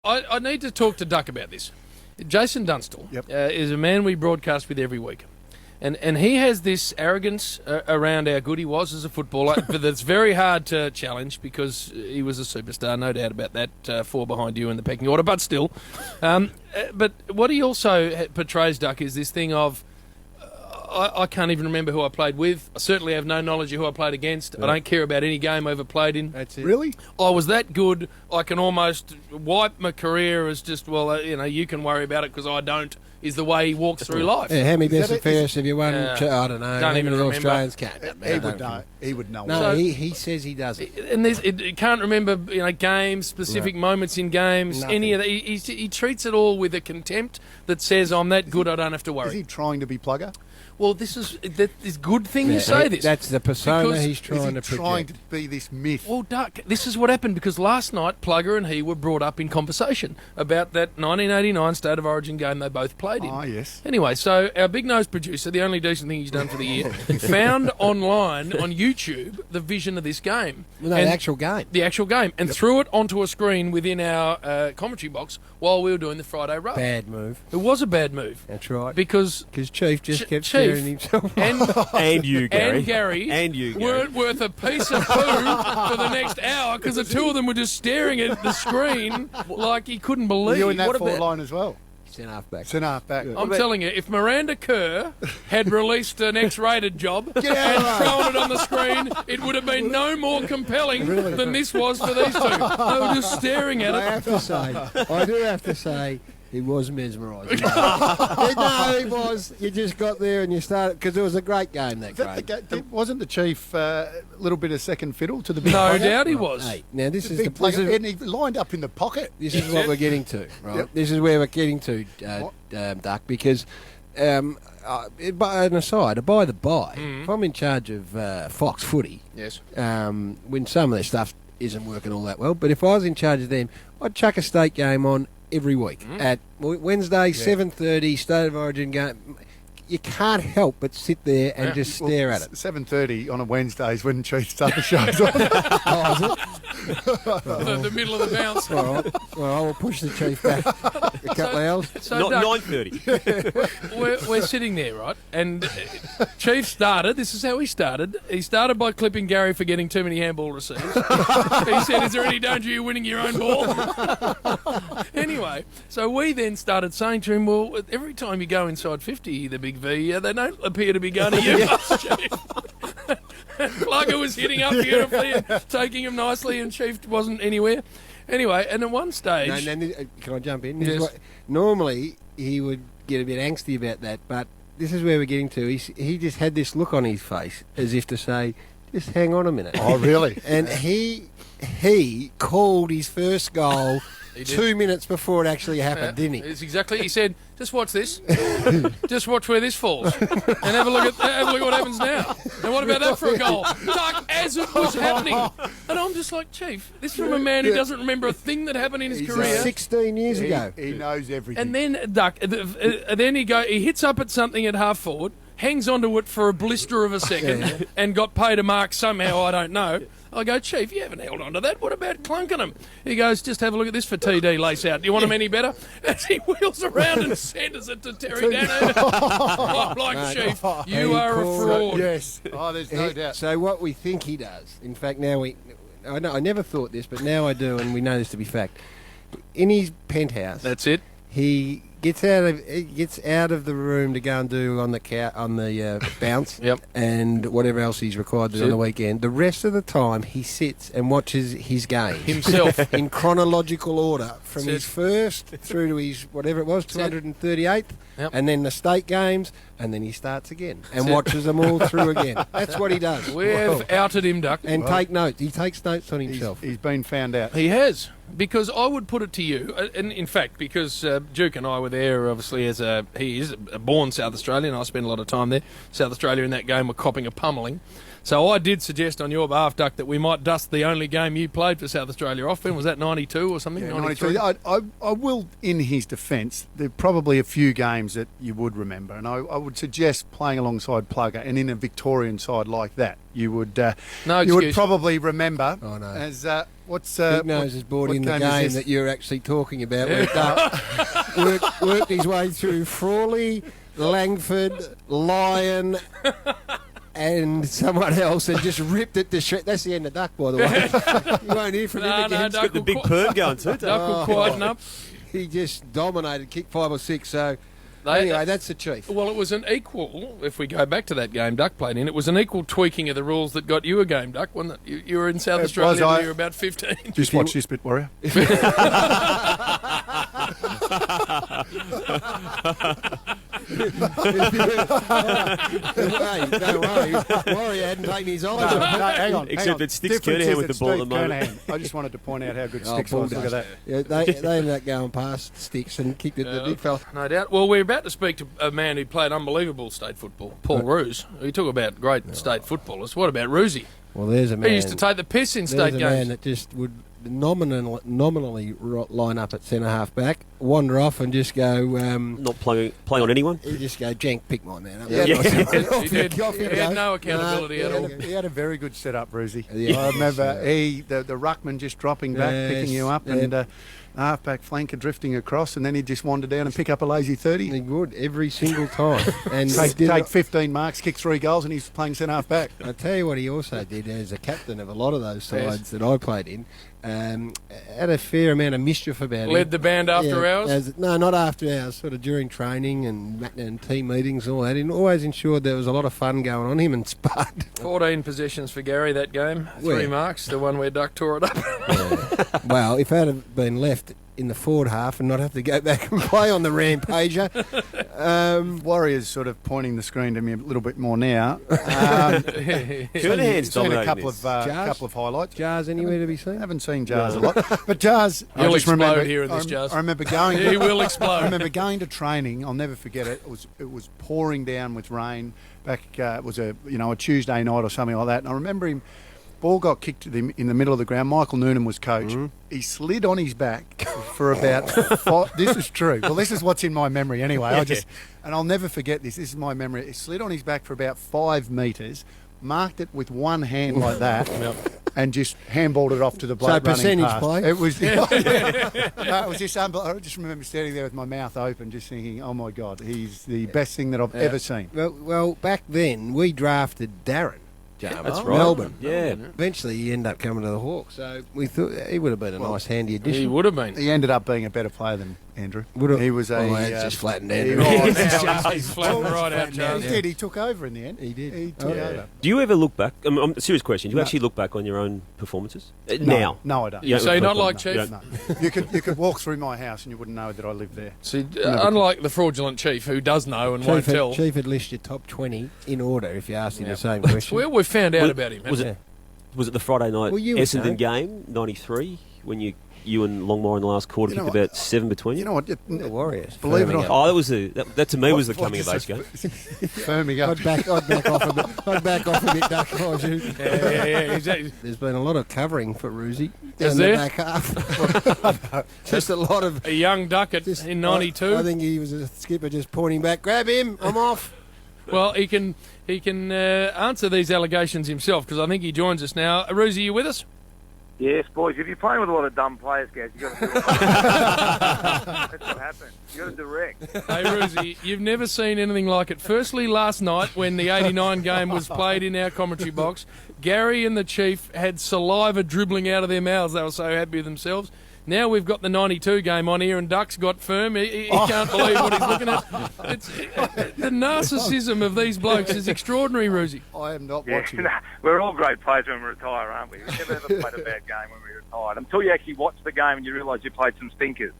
I need to talk to Duck about this. Jason Dunstall is a man we broadcast with every week. And he has this arrogance around how good he was as a footballer that's very hard to challenge because he was a superstar, no doubt about that, four behind you in the pecking order, but still. But what he also portrays, Duck, is this thing of, I can't even remember who I played with. I certainly have no knowledge of who I played against. I don't care about any game I ever played in. That's it. Really? I was that good, I can almost wipe my career as just, you can worry about it because I don't, is the way he walks through life. Yeah, how many best and fairest have you won? I don't know. Don't even remember. Australians can't. He would know. No, So- he says he doesn't. And it can't remember, games, specific moments in games, Nothing. any of that. He treats it all with a contempt that says, I'm that good, I don't have to Is worry. he trying to be Plugger? Well, this good thing you say this. That's the persona Because he's Is trying he to project. trying to be this myth? Well, Duck, this is what happened because last night Plugger and he were brought up in conversation about that 1989 State of Origin game they both played in. Ah, yes. Anyway, so our big-nosed producer, the only decent thing he's done for the year, found online on YouTube the vision of this game. No, And- the actual game. The actual game, and threw it onto a screen within our commentary box while we were doing the Friday Rub. Bad move. It was a bad move That's right. because Because Chief just kept Chief staring himself. And you, Gary. and Gary And you, Gary. weren't worth a piece of poo for the next hour because the two of them were just staring at the screen like he couldn't Were believe. you in that What forward about- line as well? Centre half back. Centre half back. I'm telling you, if Miranda Kerr had released an X-rated job and out. thrown it on the screen, it would have been no more compelling than this was for these two. They were just staring at I it. do have to say, he was mesmerising. No, he was. You just got there and you started, because it was a great game, that game. Wasn't the Chief a little bit of second fiddle to the big No Plugger? doubt he was. Hey, now this is Big the this Plugger, is, and he lined up in the pocket. this is what we're getting to, right? Yep. This is where we're getting to, Duck, because by an aside, by the by, if I'm in charge of Fox Footy, Yes. when some of their stuff isn't working all that well, but if I was in charge of them, I'd chuck a state game on every week at Wednesday, 7:30, State of Origin game. You can't help but sit there and just stare at it. 7:30 on a Wednesday is when Chief start the shows on. The middle of the bounce. All right. Well, I will push the Chief back a couple of hours. So Not Duck, 9:30. we're sitting there, right? And Chief started. This is how he started. He started by clipping Gary for getting too many handball receives. He said, "Is there any danger you winning your own ball?" Anyway, so we then started saying to him, "Well, every time you go inside 50, the big V, they don't appear to be going to you, Chief." Plugger was hitting up beautifully and taking him nicely, and Chief wasn't anywhere. Anyway, and at one stage, Can I jump in? Yes. Normally, he would get a bit angsty about that, but this is where we're getting to. He just had this look on his face as if to say, just hang on a minute. Oh, really? And he called his first goal He did. 2 minutes before it actually happened, didn't he? It's exactly. He said, "Just watch this. Just watch where this falls, and have a look at what happens now. And what about that for a goal?" Duck, as it was happening, and I'm just like, Chief, this is from a man who doesn't remember a thing that happened in his He's career. 16 years ago. He knows everything. And then Duck, then he hits up at something at half forward, hangs onto it for a blister of a second, and got paid a mark somehow. I don't know. I go, "Chief, you haven't held on to that. What about clunking him?" He goes, "Just have a look at this for TD lace out. Do you want him any better?" As he wheels around and centres it to Terry Danaher. I'm like, "Chief, you are a fraud." Yes. Oh, there's no doubt. So what we think he does, in fact, I never thought this, but now I do, and we know this to be fact. In his penthouse, That's it. he gets out of the room to go and do on the bounce, Yep. and whatever else he's required to do on the weekend. The rest of the time, he sits and watches his game Himself. in chronological order from That's his first through to his whatever it was, 238th, Yep. and then the state games, and then he starts again and watches them all through again. That's what he does. We've outed him, Duck. And take notes. He takes notes on himself. He's been found out. He has. Because I would put it to you, and in fact, because Duke and I were there, obviously, he is a born South Australian. I spent a lot of time there. South Australia in that game were copping a pummeling. So I did suggest on your behalf, Duck, that we might dust the only game you played for South Australia off. When was that, 92 or something? Yeah, 93? 92. I will, in his defence, there are probably a few games that you would remember, and I would suggest playing alongside Plugger, and in a Victorian side like that, you would probably remember as what's Big Nose has brought in the game that you're actually talking about. Yeah. Worked his way through Frawley, Langford, Lyon, and someone else, and just ripped it to shred. That's the end of Duck, by the way. You won't hear from him again. Duck The big perm going too. Duck will quieten up. He just dominated, kicked 5 or 6. So anyway, that's the chief. Well, it was an equal, if we go back to that game Duck played in, it was an equal tweaking of the rules that got you a game, Duck, wasn't it? You were in South Australia when you were about 15. Just watch this bit, Warrior. Hey, don't worry. Warrior hadn't taken his eyes off. Hang on. Except that Sticks Kernahan with the ball at the moment. I just wanted to point out how good Sticks was. Look at that. Yeah, they ended up going past Sticks and kicked it to the big fella. No doubt. Well, we're about to speak to a man who played unbelievable state football, Paul Roos. We talk about great state footballers. What about Roosy? Well, there's a man. He used to take the piss in state There's a games. man that just would nominally line up at centre half back, wander off and just go. Not playing on anyone. He just go, Jank, pick my man up. He did. He had no accountability at all. He had a very good setup, Brucey. Yeah. I remember the ruckman just dropping back, picking you up, and the half-back flanker drifting across, and then he'd just wander down and pick up a lazy 30. He would every single time. And take 15 marks, kick 3 goals, and he's playing centre half-back. I tell you what, he also did as a captain of a lot of those sides that I played in. Had a fair amount of mischief about him. Led the band after hours? No, not after hours, sort of during training and team meetings and all that. He always ensured there was a lot of fun going on. Him and Spud. 14 possessions for Gary that game. 3 marks, the one where Duck tore it up. Well, if that had been left in the forward half and not have to go back and play on the Rampager. Warriors sort of pointing the screen to me a little bit more now. Kernahan's Seen a dominating couple of highlights. Jars anywhere to be seen? Haven't seen Jars a lot, but Jars. He'll explode here in this, Jars. I remember going. He will explode. I remember going to training. I'll never forget it. It was pouring down with rain. Back it was a Tuesday night or something like that. And I remember him. Ball got kicked to him in the middle of the ground. Michael Noonan was coach. He slid on his back for about 5. This is true. Well, this is what's in my memory anyway. And I'll never forget this. This is my memory. He slid on his back for about 5 metres, marked it with one hand like that, and just handballed it off to the bloke running past. Play? It was. No, it was just unbelievable. I just remember standing there with my mouth open, just thinking, "Oh my God, he's the best thing that I've ever seen." Well, back then we drafted Darren. That's right. Melbourne. Yeah. Eventually he ended up coming to the Hawks, so we thought he would have been a nice handy addition. He would have been. He ended up being a better player than Andrew. He was it's just flattened Andrew. He's flattened right out, Charles. He did. He took over in the end. He did. He took over. Do you ever look back? Serious question. Do you actually look back on your own performances now? No, I don't. So you're not like Chief? No. You could walk through my house and you wouldn't know that I lived there. See, unlike the fraudulent Chief, who does know and won't tell. Chief would list your top 20 in order if you asked him the same question. Well, we found out about him. Was it the Friday night Essendon game, 93, when you and Longmire in the last quarter kicked about 7 between you? You know what? The Warriors. Believe it or not. Oh, that to me was the coming of age game. Firming up. I'd back off a bit. I'd back off a bit, Duck. Yeah, exactly. There's been a lot of covering for Roosie. Is down there? the back half. Just a lot of... A young Duckett in 92. I think he was a skipper just pointing back, grab him, I'm off. Well, he can answer these allegations himself, because I think he joins us now. Roosie, you with us? Yes, boys. If you're playing with a lot of dumb players, guys, you got to do it. That's what happens. You got to direct. Hey, Roosie, you've never seen anything like it. Firstly, last night when the 89 game was played in our commentary box, Gary and the Chief had saliva dribbling out of their mouths. They were so happy with themselves. Now we've got the 92 game on here and Duck's got firm. He can't believe what he's looking at. The narcissism of these blokes is extraordinary, Roosie. I am not watching. We're all great players when we retire, aren't we? We never ever played a bad game when we retired. Until you actually watch the game and you realise you played some stinkers.